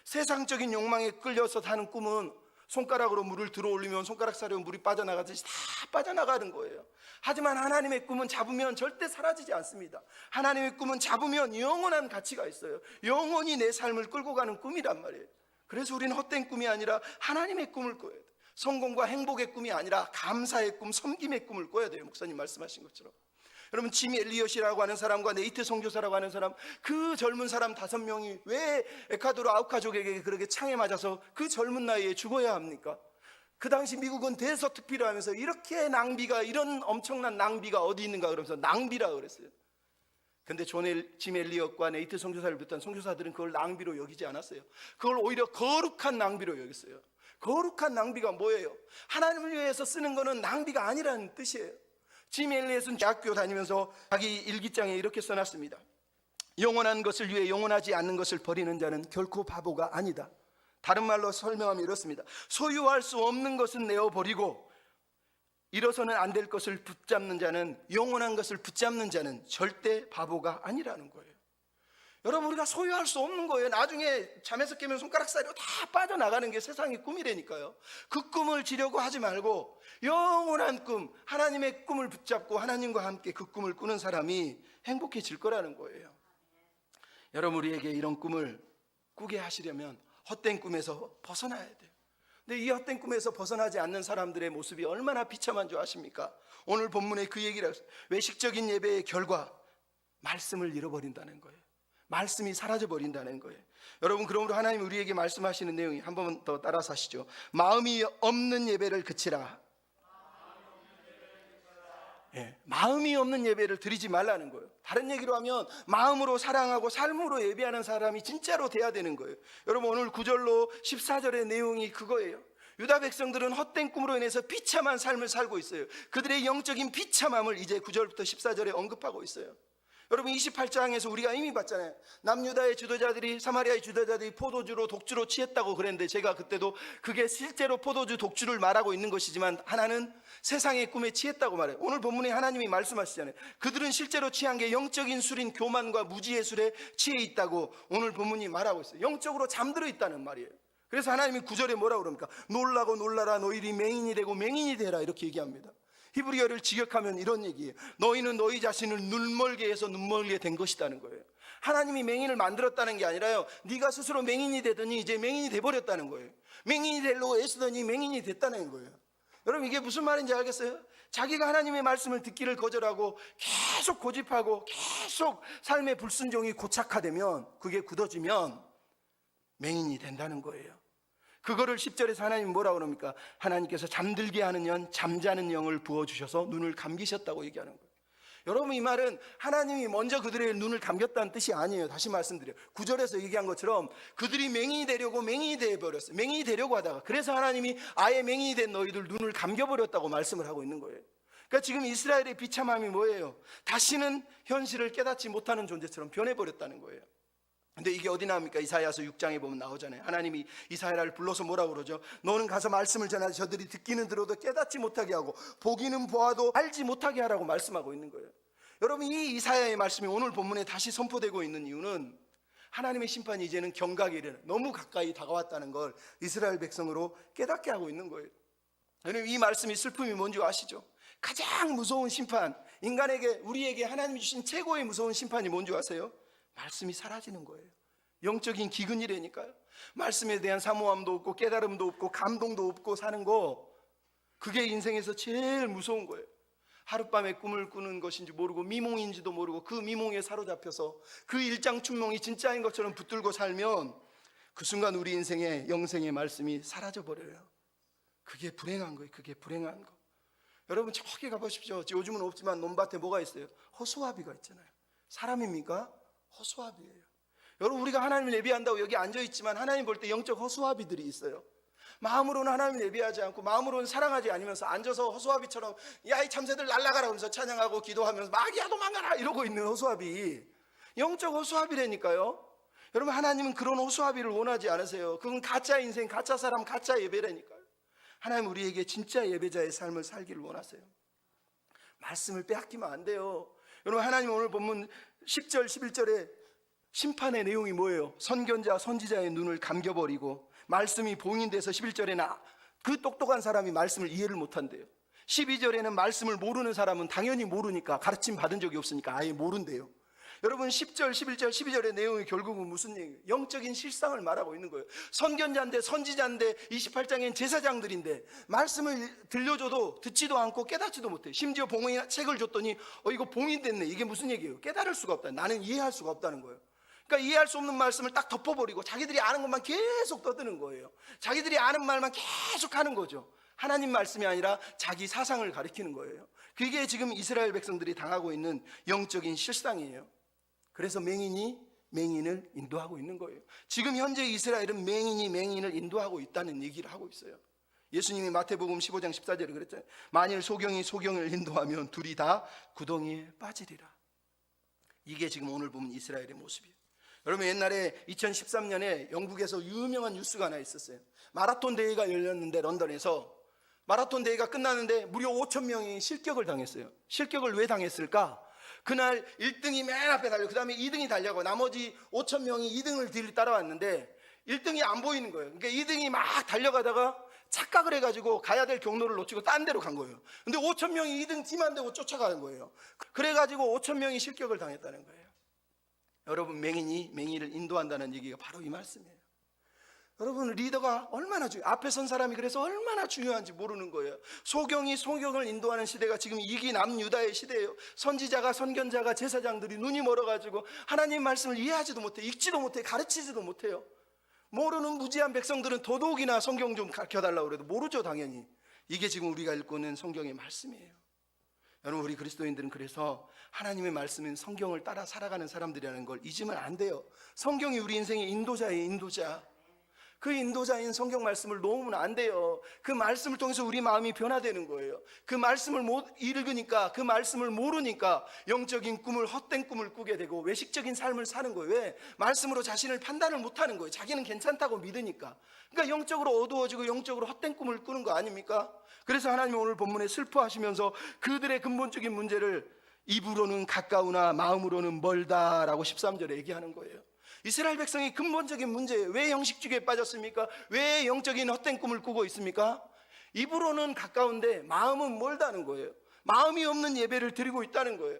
[SPEAKER 1] 세상적인 욕망에 끌려서 사는 꿈은 손가락으로 물을 들어 올리면 손가락 사이로 물이 빠져나가듯이 다 빠져나가는 거예요. 하지만 하나님의 꿈은 잡으면 절대 사라지지 않습니다. 하나님의 꿈은 잡으면 영원한 가치가 있어요. 영원히 내 삶을 끌고 가는 꿈이란 말이에요. 그래서 우리는 헛된 꿈이 아니라 하나님의 꿈을 꿔야 돼요. 성공과 행복의 꿈이 아니라 감사의 꿈, 섬김의 꿈을 꿔야 돼요. 목사님 말씀하신 것처럼. 여러분, 짐 엘리엇이라고 하는 사람과 네이트 선교사라고 하는 사람, 그 젊은 사람 5명이 왜 에콰도르 아우카족에게 그렇게 창에 맞아서 그 젊은 나이에 죽어야 합니까? 그 당시 미국은 대서특필을 하면서 이렇게 낭비가, 이런 엄청난 낭비가 어디 있는가 그러면서 낭비라 그랬어요. 근데 짐 엘리엇과 네이트 선교사를 비롯한 선교사들은 그걸 낭비로 여기지 않았어요. 그걸 오히려 거룩한 낭비로 여겼어요. 거룩한 낭비가 뭐예요? 하나님을 위해서 쓰는 거는 낭비가 아니라는 뜻이에요. 짐 엘리엇은 대학교 다니면서 자기 일기장에 이렇게 써놨습니다. 영원한 것을 위해 영원하지 않는 것을 버리는 자는 결코 바보가 아니다. 다른 말로 설명하면 이렇습니다. 소유할 수 없는 것은 내어버리고 잃어서는 안 될 것을 붙잡는 자는, 영원한 것을 붙잡는 자는 절대 바보가 아니라는 거예요. 여러분, 우리가 소유할 수 없는 거예요. 나중에 잠에서 깨면 손가락 사이로 다 빠져나가는 게 세상의 꿈이라니까요. 그 꿈을 지려고 하지 말고 영원한 꿈, 하나님의 꿈을 붙잡고 하나님과 함께 그 꿈을 꾸는 사람이 행복해질 거라는 거예요. 여러분, 우리에게 이런 꿈을 꾸게 하시려면 헛된 꿈에서 벗어나야 돼요. 근데 이 헛된 꿈에서 벗어나지 않는 사람들의 모습이 얼마나 비참한 줄 아십니까? 오늘 본문에 그 얘기를 했어요. 외식적인 예배의 결과, 말씀을 잃어버린다는 거예요. 말씀이 사라져버린다는 거예요. 여러분, 그러므로 하나님이 우리에게 말씀하시는 내용이, 한 번 더 따라서 하시죠. 마음이 없는 예배를 그치라. 마음이 없는 예배를 드리지 말라는 거예요. 다른 얘기로 하면 마음으로 사랑하고 삶으로 예배하는 사람이 진짜로 돼야 되는 거예요. 여러분, 오늘 9절로 14절의 내용이 그거예요. 유다 백성들은 헛된 꿈으로 인해서 비참한 삶을 살고 있어요. 그들의 영적인 비참함을 이제 9절부터 14절에 언급하고 있어요. 여러분, 28장에서 우리가 이미 봤잖아요. 남유다의 지도자들이, 사마리아의 지도자들이 포도주로 독주로 취했다고 그랬는데, 제가 그때도 그게 실제로 포도주 독주를 말하고 있는 것이지만 하나는 세상의 꿈에 취했다고 말해요. 오늘 본문에 하나님이 말씀하시잖아요. 그들은 실제로 취한 게 영적인 술인 교만과 무지의 술에 취해 있다고 오늘 본문이 말하고 있어요. 영적으로 잠들어 있다는 말이에요. 그래서 하나님이 9절에 뭐라고 그럽니까? 놀라고 놀라라, 너희들이 맹인이 되고 맹인이 되라, 이렇게 얘기합니다. 히브리어를 직역하면 이런 얘기예요. 너희는 너희 자신을 눈멀게 해서 눈멀게 된 것이라는 거예요. 하나님이 맹인을 만들었다는 게 아니라요, 네가 스스로 맹인이 되더니 이제 맹인이 돼버렸다는 거예요. 맹인이 되려고 애쓰더니 맹인이 됐다는 거예요. 여러분, 이게 무슨 말인지 알겠어요? 자기가 하나님의 말씀을 듣기를 거절하고 계속 고집하고 계속 삶의 불순종이 고착화되면, 그게 굳어지면 맹인이 된다는 거예요. 그거를 10절에서 하나님 뭐라고 그럽니까? 하나님께서 잠들게 하는 영, 잠자는 영을 부어주셔서 눈을 감기셨다고 얘기하는 거예요. 여러분, 이 말은 하나님이 먼저 그들의 눈을 감겼다는 뜻이 아니에요. 다시 말씀드려요. 9절에서 얘기한 것처럼 그들이 맹인이 되려고 맹인이 되어버렸어요. 맹인이 되려고 하다가, 그래서 하나님이 아예 맹인이 된 너희들 눈을 감겨버렸다고 말씀을 하고 있는 거예요. 그러니까 지금 이스라엘의 비참함이 뭐예요? 다시는 현실을 깨닫지 못하는 존재처럼 변해버렸다는 거예요. 근데 이게 어디 나옵니까? 이사야서 6장에 보면 나오잖아요. 하나님이 이사야를 불러서 뭐라고 그러죠? 너는 가서 말씀을 전하지 저들이 듣기는 들어도 깨닫지 못하게 하고 보기는 보아도 알지 못하게 하라고 말씀하고 있는 거예요. 여러분, 이 이사야의 말씀이 오늘 본문에 다시 선포되고 있는 이유는 하나님의 심판이 이제는 경각에 이르는 너무 가까이 다가왔다는 걸 이스라엘 백성으로 깨닫게 하고 있는 거예요. 여러분, 이 말씀이 슬픔이 뭔지 아시죠? 가장 무서운 심판, 인간에게, 우리에게 하나님이 주신 최고의 무서운 심판이 뭔지 아세요? 말씀이 사라지는 거예요. 영적인 기근이라니까요. 말씀에 대한 사모함도 없고 깨달음도 없고 감동도 없고 사는 거, 그게 인생에서 제일 무서운 거예요. 하룻밤에 꿈을 꾸는 것인지 모르고 미몽인지도 모르고 그 미몽에 사로잡혀서 그 일장춘몽이 진짜인 것처럼 붙들고 살면 그 순간 우리 인생의 영생의 말씀이 사라져버려요. 그게 불행한 거예요. 그게 불행한 거. 여러분, 저기 가보십시오. 요즘은 없지만 논밭에 뭐가 있어요? 허수아비가 있잖아요. 사람입니까? 허수아비예요. 여러분, 우리가 하나님을 예비한다고 여기 앉아있지만 하나님 볼 때 영적 허수아비들이 있어요. 마음으로는 하나님을 예비하지 않고 마음으로는 사랑하지 않으면서 앉아서 허수아비처럼 야 이 참새들 날아가라 하면서 찬양하고 기도하면서 마귀야 도망가라 이러고 있는 허수아비, 영적 허수아비라니까요. 여러분, 하나님은 그런 허수아비를 원하지 않으세요. 그건 가짜 인생, 가짜 사람, 가짜 예배라니까요. 하나님 우리에게 진짜 예배자의 삶을 살기를 원하세요. 말씀을 빼앗기면 안 돼요. 여러분, 하나님 오늘 본문 10절 11절에 심판의 내용이 뭐예요? 선견자 선지자의 눈을 감겨버리고, 말씀이 봉인돼서 11절에는 그 똑똑한 사람이 말씀을 이해를 못한대요. 12절에는 말씀을 모르는 사람은 당연히 모르니까, 가르침 받은 적이 없으니까 아예 모른대요. 여러분, 10절, 11절, 12절의 내용이 결국은 무슨 얘기예요? 영적인 실상을 말하고 있는 거예요. 선견자인데 선지자인데 28장엔 제사장들인데 말씀을 들려줘도 듣지도 않고 깨닫지도 못해. 심지어 봉인한 책을 줬더니 이거 봉인됐네. 이게 무슨 얘기예요? 깨달을 수가 없다. 나는 이해할 수가 없다는 거예요. 그러니까 이해할 수 없는 말씀을 딱 덮어버리고 자기들이 아는 것만 계속 떠드는 거예요. 자기들이 아는 말만 계속 하는 거죠. 하나님 말씀이 아니라 자기 사상을 가리키는 거예요. 그게 지금 이스라엘 백성들이 당하고 있는 영적인 실상이에요. 그래서 맹인이 맹인을 인도하고 있는 거예요. 지금 현재 이스라엘은 맹인이 맹인을 인도하고 있다는 얘기를 하고 있어요. 예수님이 마태복음 15장 14절에 그랬잖아요. 만일 소경이 소경을 인도하면 둘이 다 구덩이에 빠지리라. 이게 지금 오늘 보면 이스라엘의 모습이에요. 여러분, 옛날에 2013년에 영국에서 유명한 뉴스가 하나 있었어요. 마라톤 대회가 열렸는데 런던에서 마라톤 대회가 끝났는데 무려 5천 명이 실격을 당했어요. 실격을 왜 당했을까? 그날 1등이 맨 앞에 달려, 그 다음에 2등이 달려고 나머지 5천 명이 2등을 뒤를 따라왔는데 1등이 안 보이는 거예요. 그러니까 2등이 막 달려가다가 착각을 해가지고 가야 될 경로를 놓치고 딴 데로 간 거예요. 근데 5천 명이 2등 팀 안 되고 쫓아가는 거예요. 그래가지고 5천 명이 실격을 당했다는 거예요. 여러분, 맹인이 맹인을 인도한다는 얘기가 바로 이 말씀이에요. 여러분, 리더가 얼마나 앞에 선 사람이 그래서 얼마나 중요한지 모르는 거예요. 소경이 소경을 인도하는 시대가 지금 이기 남유다의 시대예요. 선지자가 선견자가 제사장들이 눈이 멀어가지고 하나님 말씀을 이해하지도 못해, 읽지도 못해, 가르치지도 못해요. 모르는 무지한 백성들은 더더욱이나 성경 좀 가르쳐달라고 그래도 모르죠, 당연히. 이게 지금 우리가 읽고 있는 성경의 말씀이에요. 여러분, 우리 그리스도인들은 그래서 하나님의 말씀은 성경을 따라 살아가는 사람들이라는 걸 잊으면 안 돼요. 성경이 우리 인생의 인도자예요, 인도자. 그 인도자인 성경 말씀을 놓으면 안 돼요. 그 말씀을 통해서 우리 마음이 변화되는 거예요. 그 말씀을 못 읽으니까, 그 말씀을 모르니까 영적인 꿈을, 헛된 꿈을 꾸게 되고 외식적인 삶을 사는 거예요. 왜? 말씀으로 자신을 판단을 못하는 거예요. 자기는 괜찮다고 믿으니까. 그러니까 영적으로 어두워지고 영적으로 헛된 꿈을 꾸는 거 아닙니까? 그래서 하나님은 오늘 본문에 슬퍼하시면서 그들의 근본적인 문제를 입으로는 가까우나 마음으로는 멀다라고 13절에 얘기하는 거예요. 이스라엘 백성이 근본적인 문제예요. 왜 형식주의에 빠졌습니까? 왜 영적인 헛된 꿈을 꾸고 있습니까? 입으로는 가까운데 마음은 멀다는 거예요. 마음이 없는 예배를 드리고 있다는 거예요.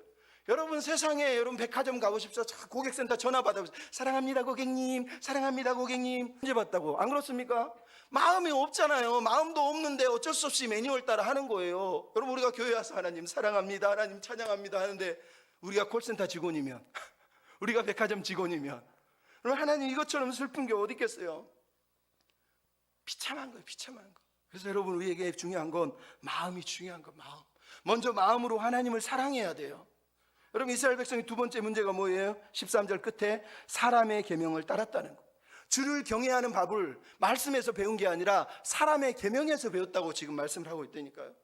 [SPEAKER 1] 여러분, 세상에 여러분 백화점 가보십시오. 고객센터 전화 받아보세요. 사랑합니다 고객님, 사랑합니다 고객님. 언제 받다고? 안 그렇습니까? 마음이 없잖아요. 마음도 없는데 어쩔 수 없이 매뉴얼 따라 하는 거예요. 여러분, 우리가 교회 와서 하나님 사랑합니다, 하나님 찬양합니다 하는데 우리가 콜센터 직원이면, 우리가 백화점 직원이면, 그럼 하나님 이것처럼 슬픈 게 어디 있겠어요? 비참한 거예요, 비참한 거. 그래서 여러분, 우리에게 중요한 건 마음이 중요한 거. 마음. 먼저 마음으로 하나님을 사랑해야 돼요. 여러분, 이스라엘 백성의 두 번째 문제가 뭐예요? 13절 끝에 사람의 계명을 따랐다는 거. 주를 경외하는 법을 말씀에서 배운 게 아니라 사람의 계명에서 배웠다고 지금 말씀을 하고 있다니까요.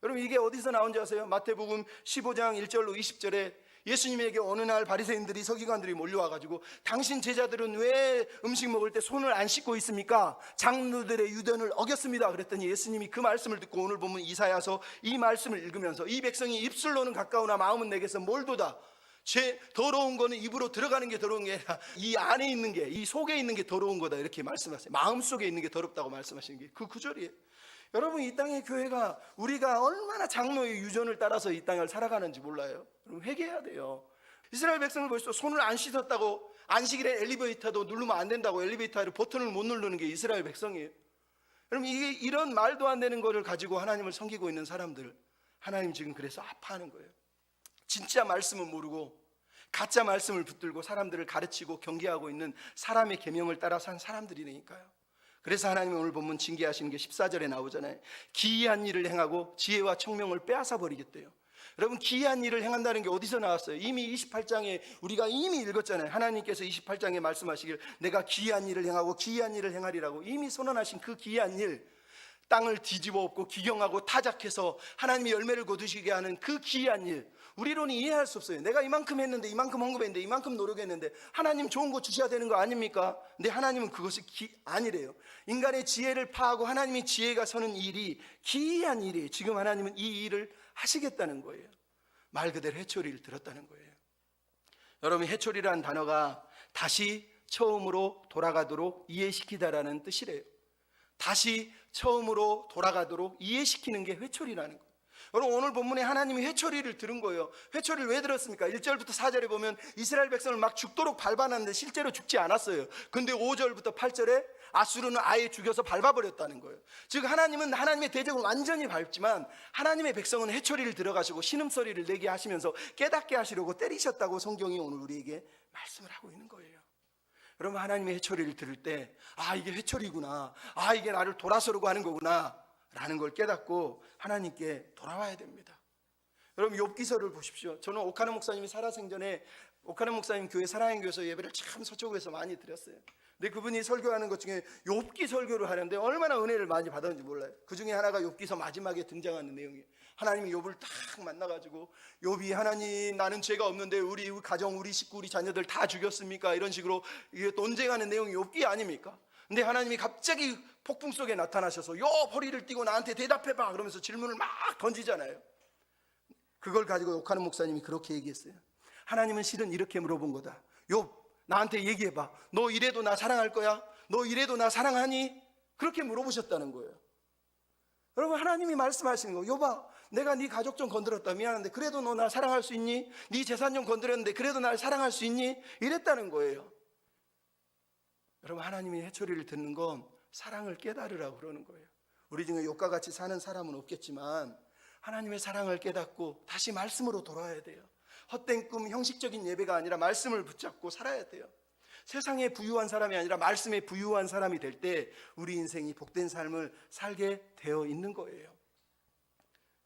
[SPEAKER 1] 여러분, 이게 어디서 나온지 아세요? 마태복음 15장 1절로 20절에 예수님에게 어느 날 바리새인들이, 서기관들이 몰려와가지고 당신 제자들은 왜 음식 먹을 때 손을 안 씻고 있습니까? 장로들의 유전을 어겼습니다. 그랬더니 예수님이 그 말씀을 듣고 오늘 보면 이사야서 이 말씀을 읽으면서 이 백성이 입술로는 가까우나 마음은 내게서 멀도다. 죄 더러운 거는 입으로 들어가는 게 더러운 게 아니라 이 안에 있는 게, 이 속에 있는 게 더러운 거다, 이렇게 말씀하세요. 마음속에 있는 게 더럽다고 말씀하시는 게 그 구절이에요. 여러분, 이 땅의 교회가 우리가 얼마나 장로의 유전을 따라서 이 땅을 살아가는지 몰라요? 여러분, 회개해야 돼요. 이스라엘 백성을 보시죠. 손을 안 씻었다고 안식일에 엘리베이터도 누르면 안 된다고 엘리베이터를 버튼을 못 누르는 게 이스라엘 백성이에요. 여러분, 이게 이런 말도 안 되는 거를 가지고 하나님을 섬기고 있는 사람들, 하나님 지금 그래서 아파하는 거예요. 진짜 말씀은 모르고 가짜 말씀을 붙들고 사람들을 가르치고 경계하고 있는 사람의 계명을 따라 산 사람들이니까요. 그래서 하나님이 오늘 본문 징계하시는 게 14절에 나오잖아요. 기이한 일을 행하고 지혜와 청명을 빼앗아 버리겠대요. 여러분, 기이한 일을 행한다는 게 어디서 나왔어요? 이미 28장에 우리가 이미 읽었잖아요. 하나님께서 28장에 말씀하시길 내가 기이한 일을 행하고 기이한 일을 행하리라고 이미 선언하신 그 기이한 일, 땅을 뒤집어 엎고 기경하고 타작해서 하나님이 열매를 거두시게 하는 그 기이한 일, 우리로는 이해할 수 없어요. 내가 이만큼 했는데, 이만큼 헌금했는데, 이만큼 노력했는데 하나님 좋은 거 주셔야 되는 거 아닙니까? 근데 하나님은 그것이 아니래요. 인간의 지혜를 파하고 하나님의 지혜가 서는 일이 기이한 일이에요. 지금 하나님은 이 일을 하시겠다는 거예요. 말 그대로 회초리를 들었다는 거예요. 여러분, 회초리라는 단어가 다시 처음으로 돌아가도록 이해시키다라는 뜻이래요. 다시 처음으로 돌아가도록 이해시키는 게 회초리라는 거예요. 여러분, 오늘 본문에 하나님이 회초리를 들은 거예요. 회초리를 왜 들었습니까? 1절부터 4절에 보면 이스라엘 백성을 막 죽도록 밟아놨는데 실제로 죽지 않았어요. 근데 5절부터 8절에 아수르는 아예 죽여서 밟아버렸다는 거예요. 즉, 하나님은 하나님의 대적을 완전히 밟지만 하나님의 백성은 회초리를 들어가시고 신음소리를 내게 하시면서 깨닫게 하시려고 때리셨다고 성경이 오늘 우리에게 말씀을 하고 있는 거예요. 여러분, 하나님의 회초리를 들을 때 이게 회초리구나, 이게 나를 돌아서려고 하는 거구나 라는 걸 깨닫고 하나님께 돌아와야 됩니다. 여러분, 욥기서를 보십시오. 저는 오카노 목사님이 살아생전에 오카노 목사님 교회 사랑의 교회에서 예배를 참 서초구에서 많이 드렸어요. 근데 그분이 설교하는 것 중에 욥기 설교를 하는데 얼마나 은혜를 많이 받았는지 몰라요. 그 중에 하나가 욥기서 마지막에 등장하는 내용이에요. 하나님이 욥을 딱 만나가지고 욥이 하나님, 나는 죄가 없는데 우리 가정, 우리 식구, 우리 자녀들 다 죽였습니까? 이런 식으로 이게 논쟁하는 내용이 욥기 아닙니까? 근데 하나님이 갑자기 폭풍 속에 나타나셔서 욥 허리를 띠고 나한테 대답해봐 그러면서 질문을 막 던지잖아요. 그걸 가지고 욕하는 목사님이 그렇게 얘기했어요. 하나님은 실은 이렇게 물어본 거다. 욥, 나한테 얘기해봐. 너 이래도 나 사랑할 거야? 너 이래도 나 사랑하니? 그렇게 물어보셨다는 거예요. 여러분, 하나님이 말씀하시는 거예요. 욥아, 내가 네 가족 좀 건드렸다, 미안한데 그래도 너 나 사랑할 수 있니? 네 재산 좀 건드렸는데 그래도 날 사랑할 수 있니? 이랬다는 거예요. 여러분, 하나님이 회초리를 듣는 건 사랑을 깨달으라고 그러는 거예요. 우리 중에 욥과 같이 사는 사람은 없겠지만 하나님의 사랑을 깨닫고 다시 말씀으로 돌아와야 돼요. 헛된 꿈, 형식적인 예배가 아니라 말씀을 붙잡고 살아야 돼요. 세상에 부유한 사람이 아니라 말씀에 부유한 사람이 될 때 우리 인생이 복된 삶을 살게 되어 있는 거예요.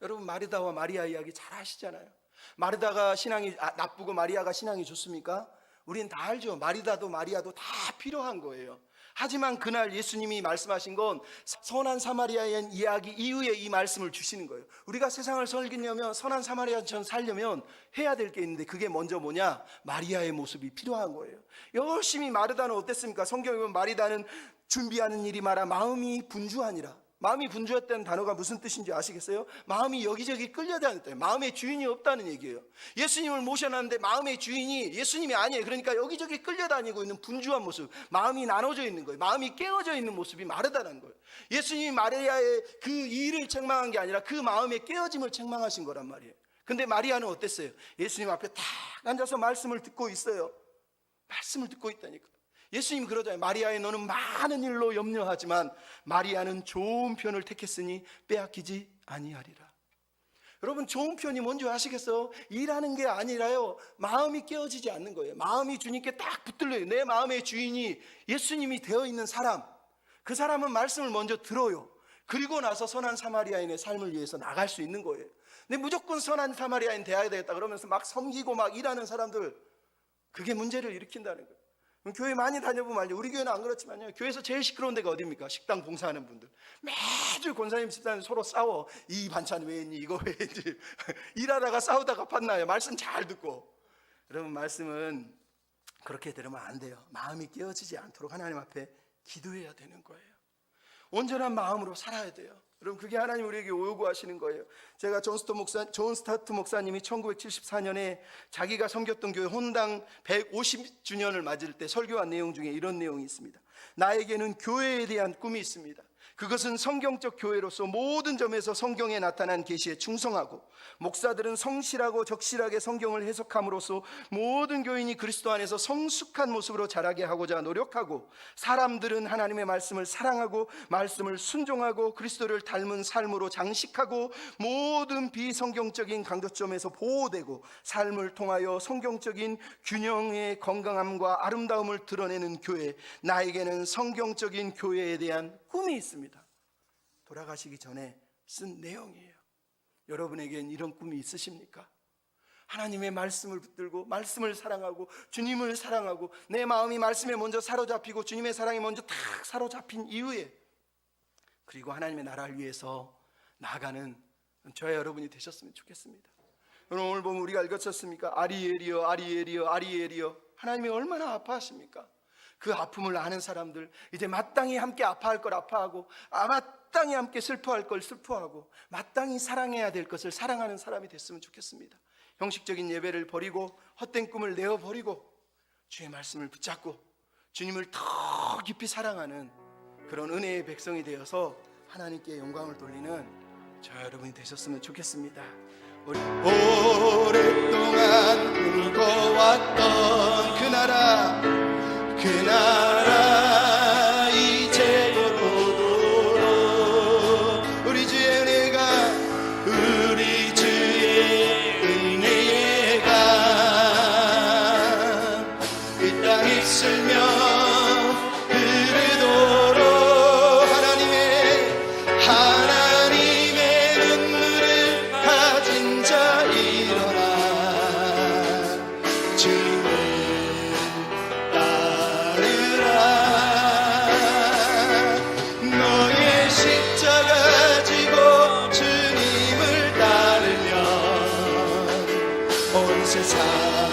[SPEAKER 1] 여러분, 마르다와 마리아 이야기 잘 아시잖아요. 마르다가 신앙이 나쁘고 마리아가 신앙이 좋습니까? 우린 다 알죠. 마리다도 마리아도 다 필요한 거예요. 하지만 그날 예수님이 말씀하신 건 선한 사마리아인 이야기 이후에 이 말씀을 주시는 거예요. 우리가 세상을 살기려면, 선한 사마리아처럼 살려면 해야 될 게 있는데 그게 먼저 뭐냐? 마리아의 모습이 필요한 거예요. 열심히 마르다는 어땠습니까? 성경에 보면 마리다는 준비하는 일이 많아 마음이 분주하니라. 마음이 분주했다는 단어가 무슨 뜻인지 아시겠어요? 마음이 여기저기 끌려다녔다. 마음의 주인이 없다는 얘기예요. 예수님을 모셔놨는데 마음의 주인이 예수님이 아니에요. 그러니까 여기저기 끌려다니고 있는 분주한 모습, 마음이 나눠져 있는 거예요. 마음이 깨어져 있는 모습이 마르다는 거예요. 예수님이 마리아의 그 일을 책망한 게 아니라 그 마음의 깨어짐을 책망하신 거란 말이에요. 근데 마리아는 어땠어요? 예수님 앞에 딱 앉아서 말씀을 듣고 있어요. 말씀을 듣고 있다니까. 예수님이 그러잖아요. 마리아의 너는 많은 일로 염려하지만 마리아는 좋은 편을 택했으니 빼앗기지 아니하리라. 여러분, 좋은 편이 뭔지 아시겠어요? 일하는 게 아니라요, 마음이 깨어지지 않는 거예요. 마음이 주님께 딱 붙들려요. 내 마음의 주인이 예수님이 되어 있는 사람, 그 사람은 말씀을 먼저 들어요. 그리고 나서 선한 사마리아인의 삶을 위해서 나갈 수 있는 거예요. 근데 무조건 선한 사마리아인 돼야 되겠다 그러면서 막 섬기고 막 일하는 사람들, 그게 문제를 일으킨다는 거예요. 교회 많이 다녀보면 알죠. 우리 교회는 안 그렇지만요, 교회에서 제일 시끄러운 데가 어디입니까? 식당 봉사하는 분들. 매주 권사님 집사님 서로 싸워. 이 반찬 왜 했니? 이거 왜 했니? 일하다가 싸우다가 팠나요? 말씀 잘 듣고. 여러분, 말씀은 그렇게 들으면 안 돼요. 마음이 깨어지지 않도록 하나님 앞에 기도해야 되는 거예요. 온전한 마음으로 살아야 돼요. 여러분, 그게 하나님 우리에게 요구하시는 거예요. 제가 존 스타트 목사님이 1974년에 자기가 섬겼던 교회 혼당 150주년을 맞을 때 설교한 내용 중에 이런 내용이 있습니다. 나에게는 교회에 대한 꿈이 있습니다. 그것은 성경적 교회로서 모든 점에서 성경에 나타난 계시에 충성하고, 목사들은 성실하고 적실하게 성경을 해석함으로써 모든 교인이 그리스도 안에서 성숙한 모습으로 자라게 하고자 노력하고, 사람들은 하나님의 말씀을 사랑하고 말씀을 순종하고 그리스도를 닮은 삶으로 장식하고, 모든 비성경적인 강조점에서 보호되고 삶을 통하여 성경적인 균형의 건강함과 아름다움을 드러내는 교회. 나에게는 성경적인 교회에 대한 꿈이 있습니다. 돌아가시기 전에 쓴 내용이에요. 여러분에겐 이런 꿈이 있으십니까? 하나님의 말씀을 붙들고 말씀을 사랑하고 주님을 사랑하고, 내 마음이 말씀에 먼저 사로잡히고 주님의 사랑에 먼저 탁 사로잡힌 이후에, 그리고 하나님의 나라를 위해서 나아가는 저와 여러분이 되셨으면 좋겠습니다. 여러분, 오늘 보면 우리가 읽었었습니까? 아리엘이여 아리엘이여 아리엘이여. 하나님이 얼마나 아파하십니까? 그 아픔을 아는 사람들, 이제 마땅히 함께 아파할 걸 아파하고, 마땅히 함께 슬퍼할 걸 슬퍼하고, 마땅히 사랑해야 될 것을 사랑하는 사람이 됐으면 좋겠습니다. 형식적인 예배를 버리고 헛된 꿈을 내어버리고 주의 말씀을 붙잡고 주님을 더 깊이 사랑하는 그런 은혜의 백성이 되어서 하나님께 영광을 돌리는 저 여러분이 되셨으면 좋겠습니다. 오랫동안 꿈꿔왔던 그 나라 이제 오도록, 우리 주의 은혜가 이 땅에 있으며 흐르도록, 하나님의 눈물을 가진 자 일어나 주님을 따르라. 너의 십자가 지고 주님을 따르면 온 세상